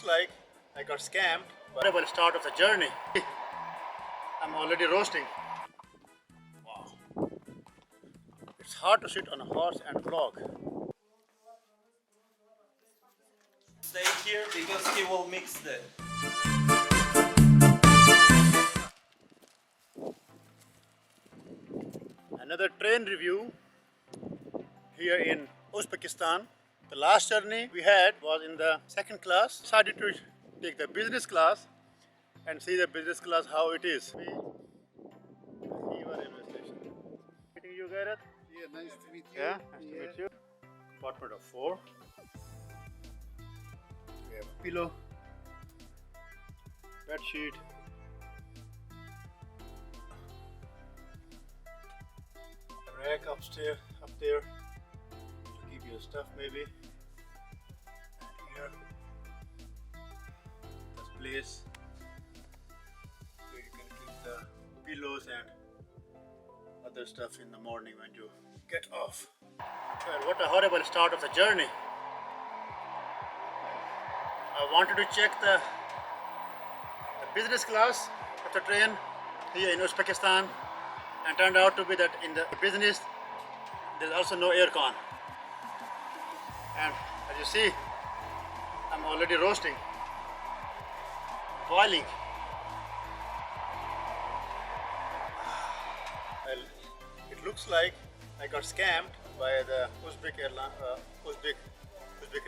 like I got scammed. Terrible start of the journey. I'm already roasting. Wow. It's hard to sit on a horse and vlog. Stay here because he will mix the. Another train review here in Uzbekistan. The last journey we had was in the second class. Decided to take the business class and see the business class how it is. Meeting you, Gareth? Yeah, nice to meet you. Yeah, nice to meet you. Compartment of 4. We have a pillow, bed sheet, a rack up there to keep your stuff maybe. And here, this place where you can keep the pillows and other stuff in the morning when you get off. Well, what a horrible start of the journey. I wanted to check the business class of the train here in Uzbekistan, and turned out to be that in the business there's also no aircon. And as you see, I'm already roasting, boiling. Well, it looks like I got scammed by the Uzbek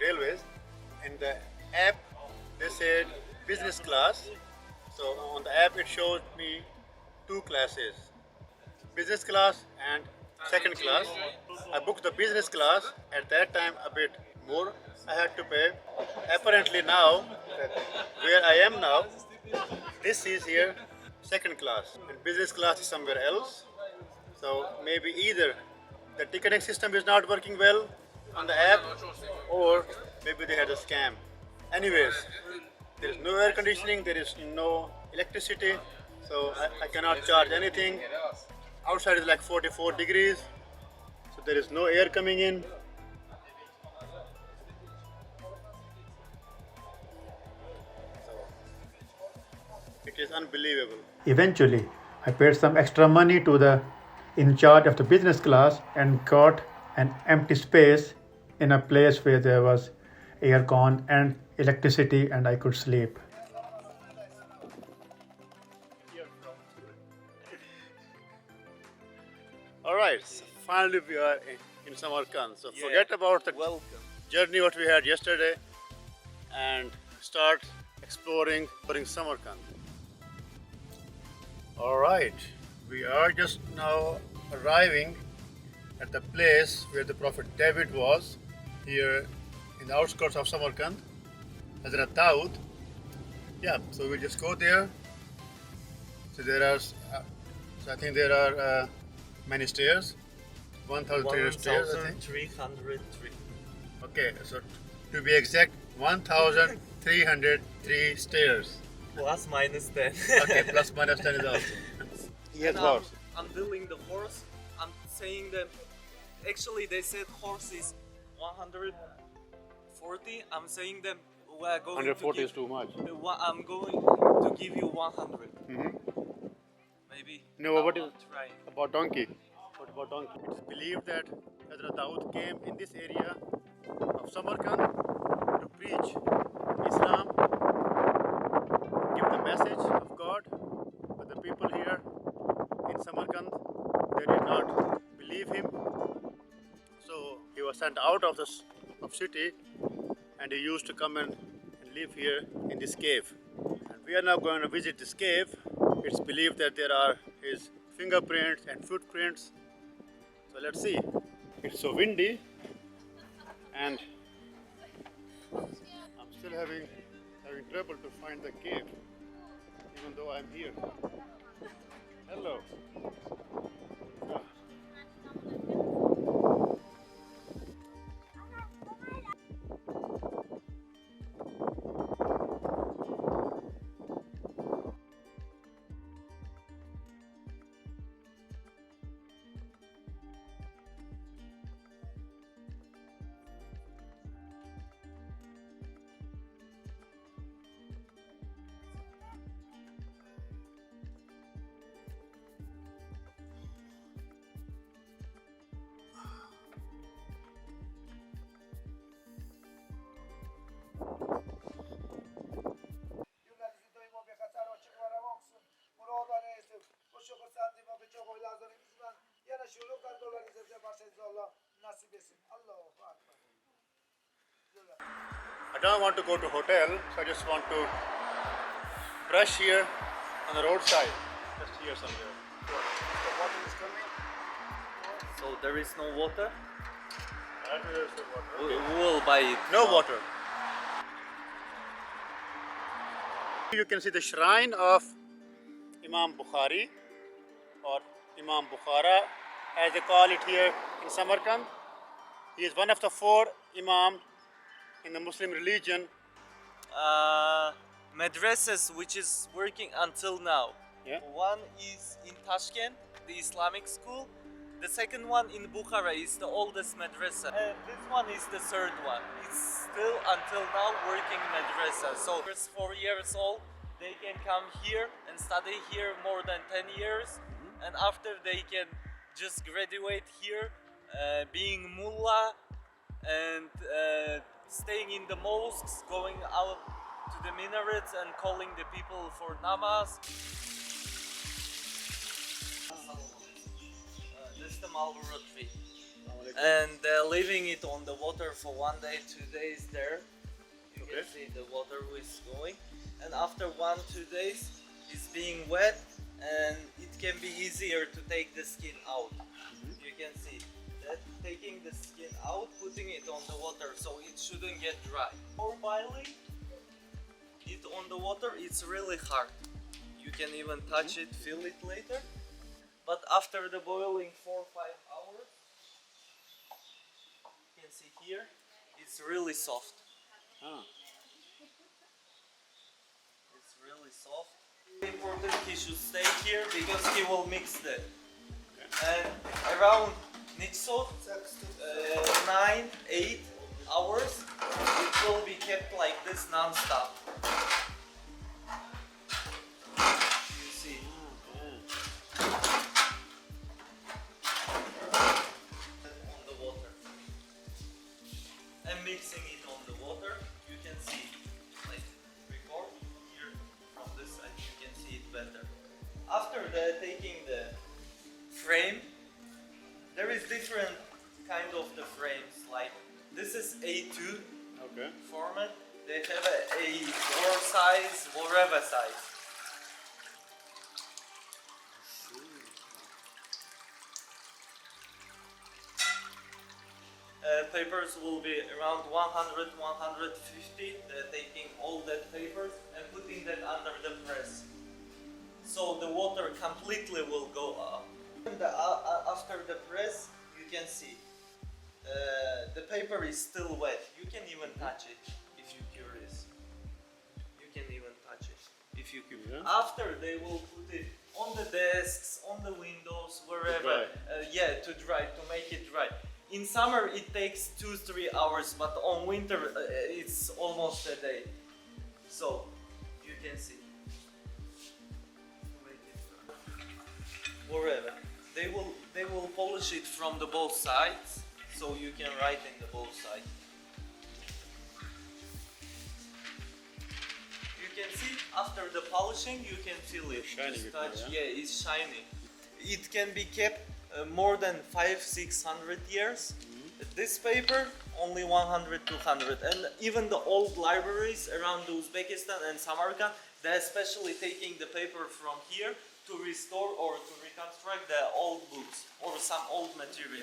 Railways. In the app they said business class, so on the app it showed me 2 classes, business class and second class. I booked the business class. At that time a bit more I had to pay. Apparently now where I am now, this is here second class and business class is somewhere else. So maybe either the ticketing system is not working well on the app, or maybe they had a scam. Anyways, there is no air conditioning, there is no electricity, so I cannot charge anything. Outside is like 44 degrees, so there is no air coming in. It is unbelievable. Eventually, I paid some extra money to the in charge of the business class and got an empty space in a place where there was aircon and electricity and I could sleep. Alright, so finally we are in Samarkand. So forget about the journey what we had yesterday and start exploring Samarkand. Alright, we are just now arriving at the place where the Prophet Dawud was, here in the outskirts of Samarkand, Hazrat Dawud. Yeah, so we'll just go there. So there are, I think there are many stairs, 1,300 stairs, I think. 1,303. Okay, so to be exact, 1,303 stairs. Plus minus 10. Okay, plus minus 10 is also. Yes, horse. I'm dealing the horse. I'm saying that actually they said horse is 140. I'm saying them we are going 140 to is too much. I'm going to give you 100. Maybe. No, what is try. about donkey? What about donkey? It is believed that Hazrat Dawud came in this area of Samarkand to preach Islam, give the message of God, but the people here in Samarkand, they did not believe him. So he was sent out of the city, and he used to come and live here in this cave. And we are now going to visit this cave. It's believed that there are his fingerprints and footprints. So let's see. It's so windy, and I'm still having trouble to find the cave, even though I'm here. Hello. I don't want to go to hotel, so I just want to brush here on the roadside, just here somewhere. The water is coming. So there is no water. And there's the water. We Okay. will buy it. No water. You can see the shrine of Imam Bukhari or Imam Bukhara, as they call it here in Samarkand. He is one of the 4 Imam in the Muslim religion. Madrasas which is working until now. Yeah. One is in Tashkent, the Islamic school. The second one in Bukhara is the oldest madrasa. And this one is the third one. It's still until now working madrasa. So first 4 years old, they can come here and study here more than 10 years. And after they can just graduate here, being mullah and staying in the mosques, going out to the minarets and calling the people for namaz. This is the mulberry tree. And they're leaving it on the water for 1 day, 2 days there. You can see the water is going. And after 1-2 days, it's being wet and it can be easier to take the skin out. You can see that taking the skin out, putting it on the water so it shouldn't get dry. For boiling it on the water, it's really hard. You can even touch it, feel it later. But after the boiling 4 or 5 hours, you can see here, it's really soft. It's really soft. Important, he should stay here because he will mix them. And around Nitsot, 9-8 hours, it will be kept like this non-stop. You see. On the water. And mixing it on the water, you can see, like record here from this side, you can see it better. After that, taking the frame, there is different kind of the frames, like this is A2 format, they have a A4 size, whatever size. Papers will be around 100, 150, they're taking all that papers and putting that under the press. So the water completely will go up. And after the press, you can see the paper is still wet. You can even touch it if you're curious. You can even touch it if you're curious. After they will put it on the desks, on the windows, wherever. To dry, to make it dry. In summer it takes 2-3 hours, but on winter it's almost a day. So you can see. Wherever. They will polish it from the both sides, so you can write in the both sides. You can see after the polishing, you can feel it. Shining Just touch, yeah? yeah, it's shining. It can be kept more than 500-600 years. This paper only 100-200, and even the old libraries around Uzbekistan and Samarkand, they're especially taking the paper from here to restore or to reconstruct the old books or some old material.